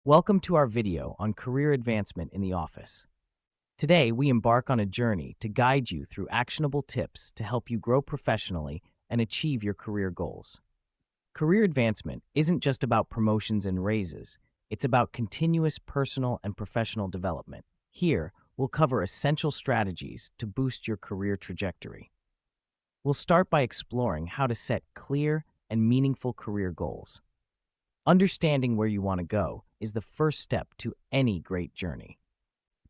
Welcome to our video on career advancement in the office. Today, we embark on a journey to guide you through actionable tips to help you grow professionally and achieve your career goals. Career advancement isn't just about promotions and raises, it's about continuous personal and professional development. Here, we'll cover essential strategies to boost your career trajectory. We'll start by exploring how to set clear and meaningful career goals. Understanding where you want to go is the first step to any great journey.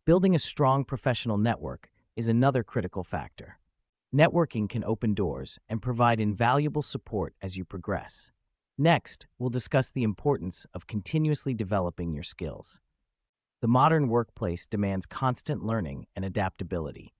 Building a strong professional network is another critical factor. Networking can open doors and provide invaluable support as you progress. Next, we'll discuss the importance of continuously developing your skills. The modern workplace demands constant learning and adaptability.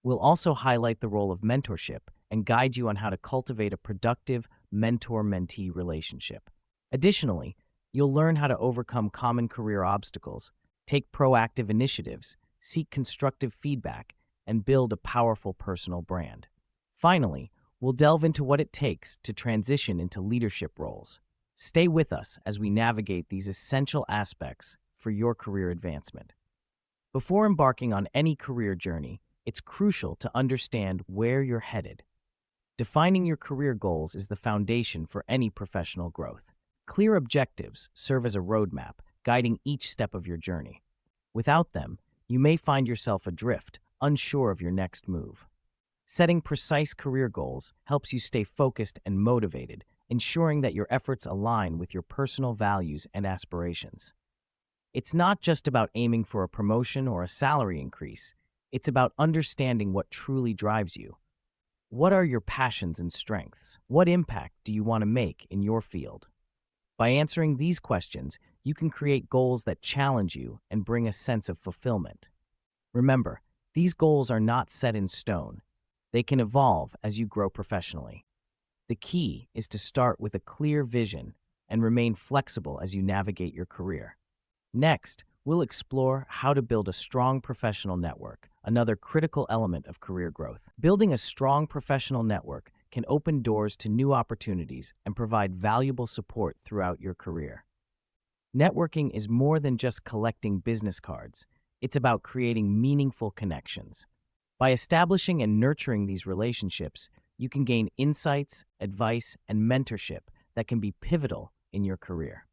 We'll also highlight the role of mentorship and guide you on how to cultivate a productive mentor-mentee relationship. Additionally, you'll learn how to overcome common career obstacles, take proactive initiatives, seek constructive feedback, and build a powerful personal brand. Finally, we'll delve into what it takes to transition into leadership roles. Stay with us as we navigate these essential aspects for your career advancement. Before embarking on any career journey, it's crucial to understand where you're headed. Defining your career goals is the foundation for any professional growth. Clear objectives serve as a roadmap, guiding each step of your journey. Without them, you may find yourself adrift, unsure of your next move. Setting precise career goals helps you stay focused and motivated, ensuring that your efforts align with your personal values and aspirations. It's not just about aiming for a promotion or a salary increase, it's about understanding what truly drives you. What are your passions and strengths? What impact do you want to make in your field? By answering these questions, you can create goals that challenge you and bring a sense of fulfillment. Remember, these goals are not set in stone. They can evolve as you grow professionally. The key is to start with a clear vision and remain flexible as you navigate your career. Next, we'll explore how to build a strong professional network, another critical element of career growth. Building a strong professional network can open doors to new opportunities and provide valuable support throughout your career. Networking is more than just collecting business cards. It's about creating meaningful connections. By establishing and nurturing these relationships, you can gain insights, advice, and mentorship that can be pivotal in your career.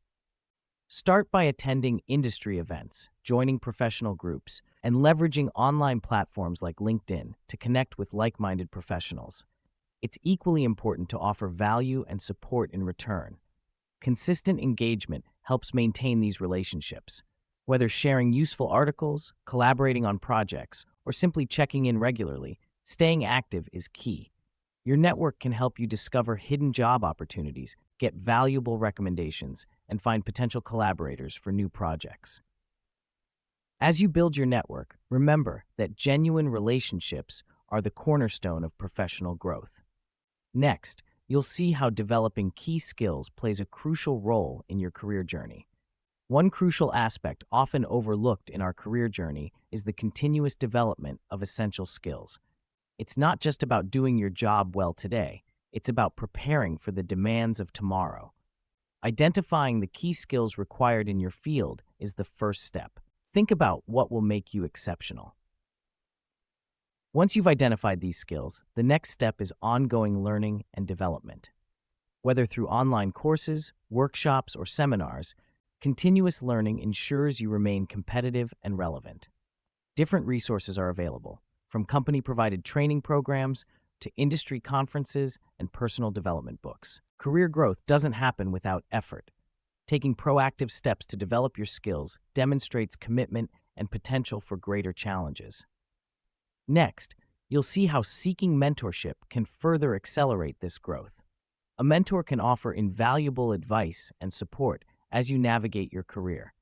Start by attending industry events, joining professional groups, and leveraging online platforms like LinkedIn to connect with like-minded professionals. It's equally important to offer value and support in return. Consistent engagement helps maintain these relationships. Whether sharing useful articles, collaborating on projects, or simply checking in regularly, staying active is key. Your network can help you discover hidden job opportunities, get valuable recommendations, and find potential collaborators for new projects. As you build your network, remember that genuine relationships are the cornerstone of professional growth. Next, you'll see how developing key skills plays a crucial role in your career journey. One crucial aspect often overlooked in our career journey is the continuous development of essential skills. It's not just about doing your job well today, it's about preparing for the demands of tomorrow. Identifying the key skills required in your field is the first step. Think about what will make you exceptional. Once you've identified these skills, the next step is ongoing learning and development. Whether through online courses, workshops, or seminars, continuous learning ensures you remain competitive and relevant. Different resources are available, from company-provided training programs to industry conferences and personal development books. Career growth doesn't happen without effort. Taking proactive steps to develop your skills demonstrates commitment and potential for greater challenges. Next, you'll see how seeking mentorship can further accelerate this growth. A mentor can offer invaluable advice and support as you navigate your career.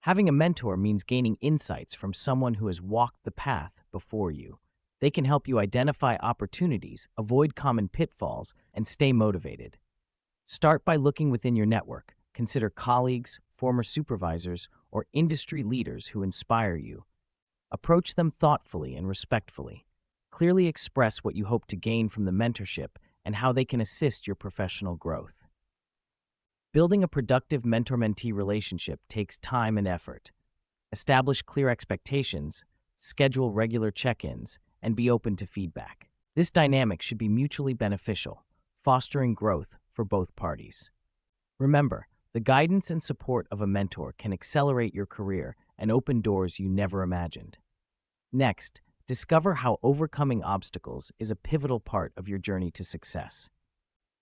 Having a mentor means gaining insights from someone who has walked the path before you. They can help you identify opportunities, avoid common pitfalls, and stay motivated. Start by looking within your network. Consider colleagues, former supervisors, or industry leaders who inspire you. Approach them thoughtfully and respectfully. Clearly express what you hope to gain from the mentorship and how they can assist your professional growth. Building a productive mentor-mentee relationship takes time and effort. Establish clear expectations, schedule regular check-ins, and be open to feedback. This dynamic should be mutually beneficial, fostering growth for both parties. Remember, the guidance and support of a mentor can accelerate your career and open doors you never imagined. Next, discover how overcoming obstacles is a pivotal part of your journey to success.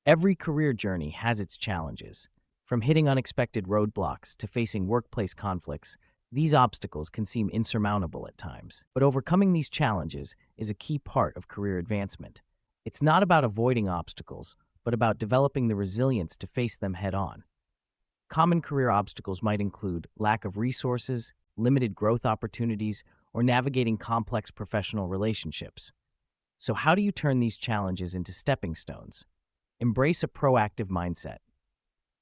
Every career journey has its challenges. From hitting unexpected roadblocks to facing workplace conflicts, these obstacles can seem insurmountable at times. But overcoming these challenges is a key part of career advancement. It's not about avoiding obstacles, but about developing the resilience to face them head-on. Common career obstacles might include lack of resources, limited growth opportunities, or navigating complex professional relationships. So how do you turn these challenges into stepping stones? Embrace a proactive mindset.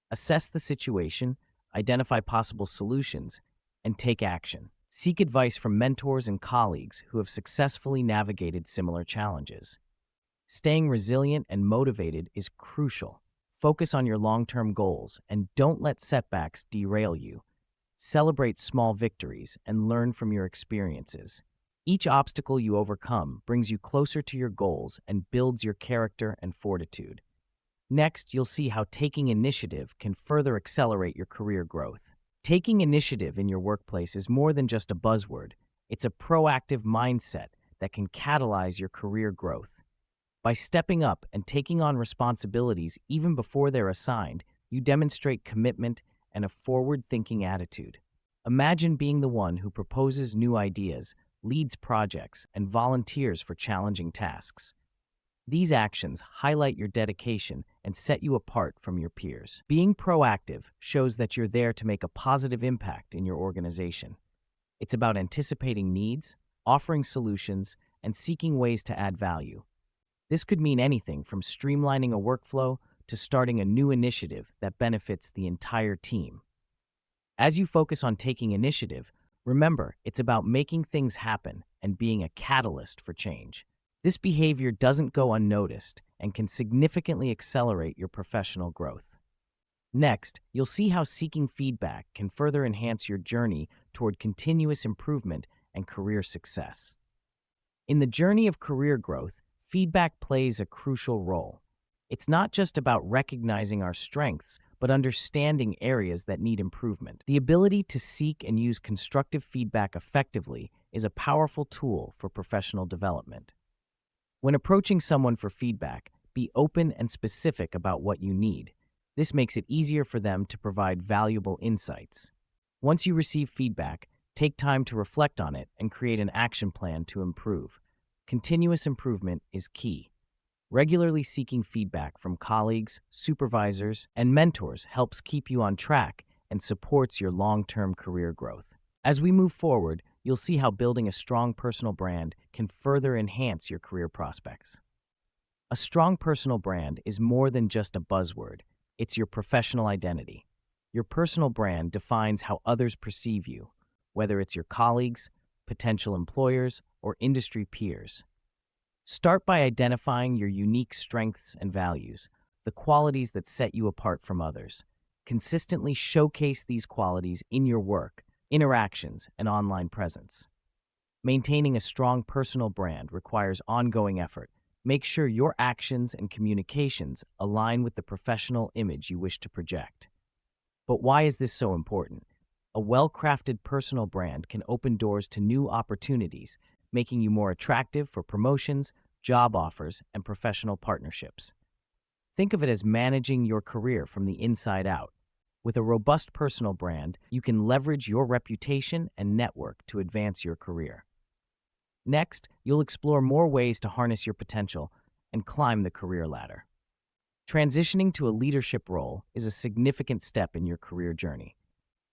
Assess the situation, identify possible solutions, and take action. Seek advice from mentors and colleagues who have successfully navigated similar challenges. Staying resilient and motivated is crucial. Focus on your long-term goals and don't let setbacks derail you. Celebrate small victories and learn from your experiences. Each obstacle you overcome brings you closer to your goals and builds your character and fortitude. Next, you'll see how taking initiative can further accelerate your career growth. Taking initiative in your workplace is more than just a buzzword. It's a proactive mindset that can catalyze your career growth. By stepping up and taking on responsibilities even before they're assigned, you demonstrate commitment and a forward-thinking attitude. Imagine being the one who proposes new ideas, leads projects, and volunteers for challenging tasks. These actions highlight your dedication and set you apart from your peers. Being proactive shows that you're there to make a positive impact in your organization. It's about anticipating needs, offering solutions, and seeking ways to add value. This could mean anything from streamlining a workflow to starting a new initiative that benefits the entire team. As you focus on taking initiative, remember it's about making things happen and being a catalyst for change. This behavior doesn't go unnoticed and can significantly accelerate your professional growth. Next, you'll see how seeking feedback can further enhance your journey toward continuous improvement and career success. In the journey of career growth, feedback plays a crucial role. It's not just about recognizing our strengths, but understanding areas that need improvement. The ability to seek and use constructive feedback effectively is a powerful tool for professional development. When approaching someone for feedback, be open and specific about what you need. This makes it easier for them to provide valuable insights. Once you receive feedback, take time to reflect on it and create an action plan to improve. Continuous improvement is key. Regularly seeking feedback from colleagues, supervisors, and mentors helps keep you on track and supports your long-term career growth. As we move forward, you'll see how building a strong personal brand can further enhance your career prospects. A strong personal brand is more than just a buzzword. It's your professional identity. Your personal brand defines how others perceive you, whether it's your colleagues, potential employers, or industry peers. Start by identifying your unique strengths and values, the qualities that set you apart from others. Consistently showcase these qualities in your work, interactions, and online presence. Maintaining a strong personal brand requires ongoing effort. Make sure your actions and communications align with the professional image you wish to project. But why is this so important? A well-crafted personal brand can open doors to new opportunities, making you more attractive for promotions, job offers, and professional partnerships. Think of it as managing your career from the inside out. With a robust personal brand, you can leverage your reputation and network to advance your career. Next, you'll explore more ways to harness your potential and climb the career ladder. Transitioning to a leadership role is a significant step in your career journey.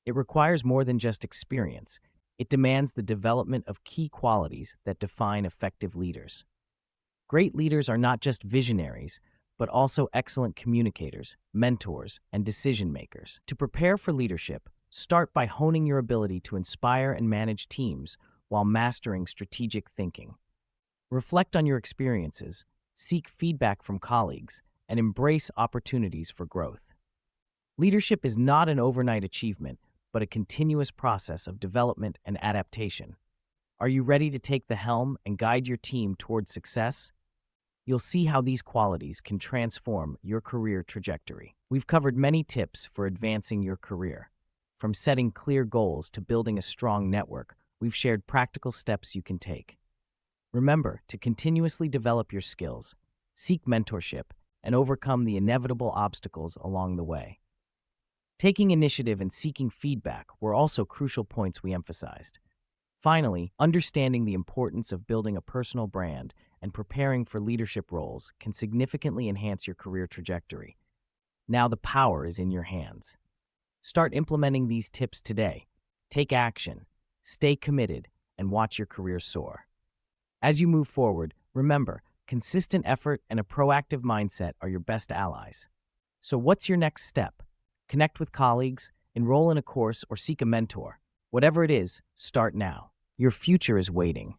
It requires more than just experience. It demands the development of key qualities that define effective leaders. Great leaders are not just visionaries, but also excellent communicators, mentors, and decision makers. To prepare for leadership, start by honing your ability to inspire and manage teams while mastering strategic thinking. Reflect on your experiences, seek feedback from colleagues, and embrace opportunities for growth. Leadership is not an overnight achievement, but a continuous process of development and adaptation. Are you ready to take the helm and guide your team towards success? You'll see how these qualities can transform your career trajectory. We've covered many tips for advancing your career. From setting clear goals to building a strong network, we've shared practical steps you can take. Remember to continuously develop your skills, seek mentorship, and overcome the inevitable obstacles along the way. Taking initiative and seeking feedback were also crucial points we emphasized. Finally, understanding the importance of building a personal brand and preparing for leadership roles can significantly enhance your career trajectory. Now the power is in your hands. Start implementing these tips today. Take action, stay committed, and watch your career soar. As you move forward, remember, consistent effort and a proactive mindset are your best allies. So what's your next step? Connect with colleagues, enroll in a course, or seek a mentor. Whatever it is, start now. Your future is waiting.